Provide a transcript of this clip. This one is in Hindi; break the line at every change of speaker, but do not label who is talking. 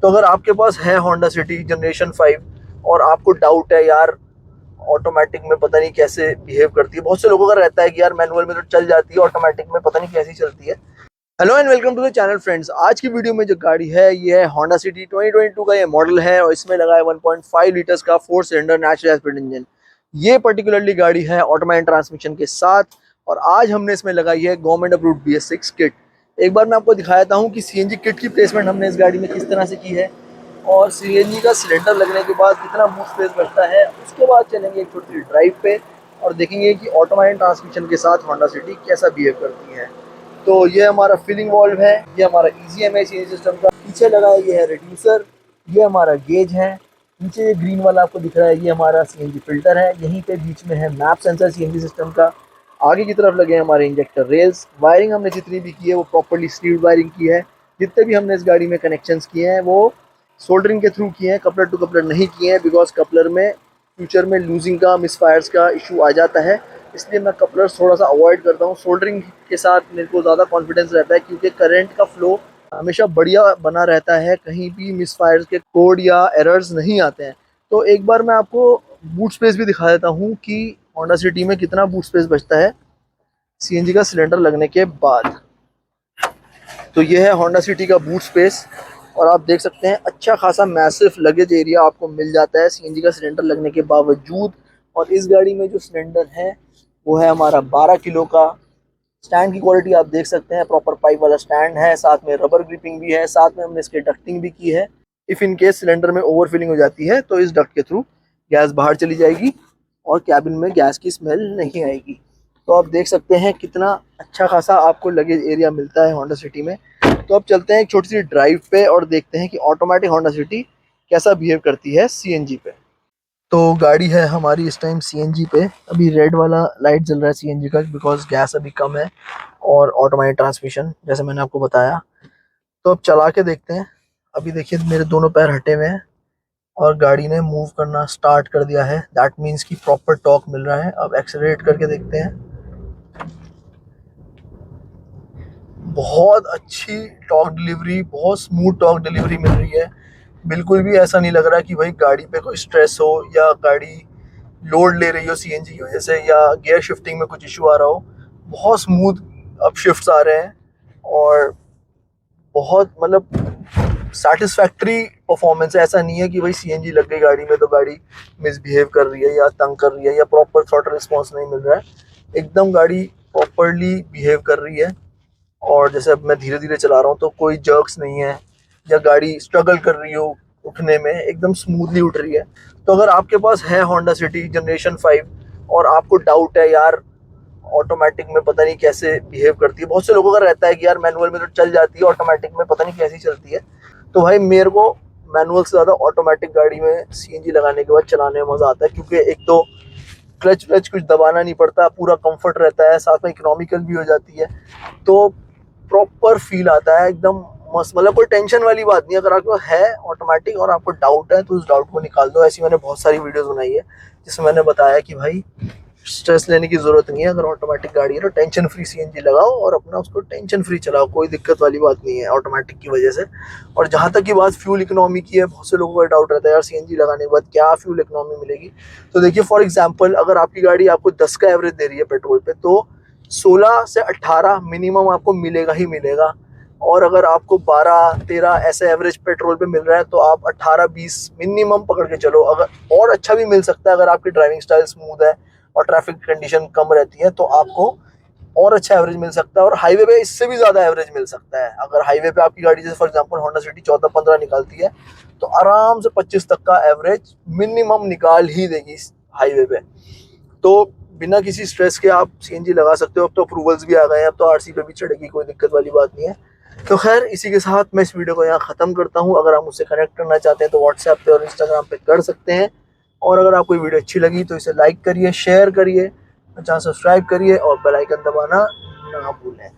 तो अगर आपके पास है होंडा सिटी जनरेशन 5 और आपको डाउट है यार ऑटोमेटिक में पता नहीं कैसे बिहेव करती है, बहुत से लोगों का रहता है कि यार मैनुअल में तो चल जाती है, ऑटोमेटिक में पता नहीं कैसी चलती है। Hello and welcome to the channel friends. आज की वीडियो में जो गाड़ी है ये है होंडा सिटी 2022 का ये मॉडल है और इसमें लगा है 1.5 लीटर्स का 4 सिलेंडर नेचुरल एस्पिरेट इंजन। ये पर्टिकुलरली गाड़ी है ऑटोमेटिक ट्रांसमिशन के साथ और आज हमने इसमें लगाई है गवर्नमेंट अप्रूव्ड BS6 किट। एक बार मैं आपको दिखाता हूँ कि CNG किट की प्लेसमेंट हमने इस गाड़ी में किस तरह से की है और CNG का सिलेंडर लगने के बाद कितना बूट स्पेस बचता है। उसके बाद चलेंगे एक छोटी सी ड्राइव पे और देखेंगे कि ऑटोमेटिक ट्रांसमिशन के साथ होंडा सिटी कैसा बिहेव करती है। तो ये हमारा फिलिंग वाल्व है, ये हमारा EGM CNG सिस्टम का, पीछे लगा है ये है रिड्यूसर, ये हमारा गेज है, नीचे ये ग्रीन वाला आपको दिख रहा है ये हमारा CNG फिल्टर है, यहीं पे बीच में है मैप सेंसर CNG सिस्टम का, आगे की तरफ लगे हैं हमारे इंजेक्टर रेल्स। वायरिंग हमने जितनी भी की है वो प्रॉपर्ली स्लीव्ड वायरिंग की है। जितने भी हमने इस गाड़ी में कनेक्शंस किए हैं वो सोल्डरिंग के थ्रू किए हैं, कपलर टू कपलर नहीं किए हैं बिकॉज कपलर में फ्यूचर में लूजिंग का मिसफायर्स का इशू आ जाता है, इसलिए मैं कपलर थोड़ा सा अवॉइड करता हूँ। सोल्डरिंग के साथ मेरे को ज़्यादा कॉन्फिडेंस रहता है क्योंकि करंट का फ्लो हमेशा बढ़िया बना रहता है, कहीं भी मिसफायर्स के कोड या एरर्स नहीं आते हैं। तो एक बार मैं आपको बूट स्पेस भी दिखा देता हूँ कि होंडा सिटी में कितना बूट स्पेस बचता है CNG का सिलेंडर लगने के बाद। तो ये है होंडा सिटी का बूट स्पेस और आप देख सकते हैं अच्छा खासा मैसिव लगेज एरिया आपको मिल जाता है CNG का सिलेंडर लगने के बावजूद। और इस गाड़ी में जो सिलेंडर है वो है हमारा 12 किलो का। स्टैंड की क्वालिटी आप देख सकते हैं, प्रॉपर पाइप वाला स्टैंड है, साथ में रबर ग्रिपिंग भी है, साथ में हमने इसके डक्टिंग भी की है। इफ़ इन केस सिलेंडर में ओवरफिलिंग हो जाती है तो इस डक्ट के थ्रू गैस बाहर चली जाएगी और कैबिन में गैस की स्मेल नहीं आएगी। तो आप देख सकते हैं कितना अच्छा खासा आपको लगेज एरिया मिलता है होंडा सिटी में। तो अब चलते हैं एक छोटी सी ड्राइव पे और देखते हैं कि ऑटोमेटिक होंडा सिटी कैसा बिहेव करती है CNG पे। तो गाड़ी है हमारी इस टाइम CNG पे, अभी रेड वाला लाइट जल रहा है CNG का बिकॉज गैस अभी कम है और ऑटोमेटिक ट्रांसमिशन जैसे मैंने आपको बताया। तो अब चला के देखते हैं। अभी देखिए मेरे दोनों पैर हटे हुए हैं और गाड़ी ने मूव करना स्टार्ट कर दिया है, दैट मीन्स कि प्रॉपर टॉर्क मिल रहा है। अब एक्सेलरेट करके देखते हैं। बहुत अच्छी टॉर्क डिलीवरी, बहुत स्मूथ टॉर्क डिलीवरी मिल रही है। बिल्कुल भी ऐसा नहीं लग रहा कि भाई गाड़ी पे कोई स्ट्रेस हो या गाड़ी लोड ले रही हो CNG की वजह से या गियर शिफ्टिंग में कुछ इशू आ रहा हो। बहुत स्मूथ अप शिफ्ट्स आ रहे हैं और बहुत मतलब सेटिस्फैक्ट्री परफॉर्मेंस है। ऐसा नहीं है कि भाई CNG लग गई गाड़ी में तो गाड़ी मिसबिहेव कर रही है या तंग कर रही है या प्रॉपर थ्रॉटल रिस्पॉन्स नहीं मिल रहा है। एकदम गाड़ी प्रॉपरली बिहेव कर रही है और जैसे अब मैं धीरे धीरे चला रहा हूँ तो कोई जर्क्स नहीं है या गाड़ी स्ट्रगल कर रही हो उठने में, एकदम स्मूथली उठ रही है। तो अगर आपके पास है होंडा सिटी जनरेशन 5 और आपको डाउट है यार ऑटोमेटिक में पता नहीं कैसे बिहेव करती है, बहुत से लोगों का रहता है कि यार मैनुअल में तो चल जाती है, ऑटोमेटिक में पता नहीं कैसी चलती है। तो भाई मेरे को मैनुअल से ज़्यादा ऑटोमेटिक गाड़ी में CNG लगाने के बाद चलाने में मज़ा आता है क्योंकि एक तो क्लच व्लच कुछ दबाना नहीं पड़ता, पूरा कंफर्ट रहता है, साथ में इकोनॉमिकल भी हो जाती है। तो प्रॉपर फील आता है एकदम मस्त, मतलब कोई टेंशन वाली बात नहीं। अगर आपको है ऑटोमेटिक और आपको डाउट है तो उस डाउट को निकाल दो। ऐसी मैंने बहुत सारी वीडियोस बनाई है जिसमें मैंने बताया कि भाई स्ट्रेस लेने की ज़रूरत नहीं है, अगर ऑटोमेटिक गाड़ी है तो टेंशन फ्री CNG लगाओ और अपना उसको टेंशन फ्री चलाओ, कोई दिक्कत वाली बात नहीं है ऑटोमेटिक की वजह से। और जहाँ तक की बात फ्यूल इकोनॉमी की है, बहुत से लोगों का डाउट रहता है यार CNG लगाने के बाद क्या फ्यूल इकोनॉमी मिलेगी। तो देखिए फॉर एग्जाम्पल अगर आपकी गाड़ी आपको 10 का एवरेज दे रही है पेट्रोल पे तो 16 से 18 मिनिमम आपको मिलेगा ही मिलेगा। और अगर आपको 12-13 ऐसे एवरेज पेट्रोल पे मिल रहा है तो आप 18-20 मिनिमम पकड़ के चलो। अगर और अच्छा भी मिल सकता है, अगर आपकी ड्राइविंग स्टाइल स्मूथ है और ट्रैफिक कंडीशन कम रहती है तो आपको और अच्छा एवरेज मिल सकता है और हाईवे पे इससे भी ज़्यादा एवरेज मिल सकता है। अगर हाईवे पे आपकी गाड़ी जैसे फॉर एग्जांपल होंडा सिटी 14-15 निकालती है तो आराम से 25 तक का एवरेज मिनिमम निकाल ही देगी हाईवे पे। तो बिना किसी स्ट्रेस के आप CNG लगा सकते हो। अब तो अप्रूवल्स भी आ गए हैं, अब तो RC पे भी चढ़ेगी, कोई दिक्कत वाली बात नहीं है। तो खैर इसी के साथ मैं इस वीडियो को यहाँ ख़त्म करता हूँ। अगर आप मुझसे कनेक्ट करना चाहते हैं तो व्हाट्सएप पे और इंस्टाग्राम पे कर सकते हैं। और अगर आपको वीडियो अच्छी लगी तो इसे लाइक करिए, शेयर करिए, चैनल सब्सक्राइब करिए और बेल आइकन दबाना ना भूलें।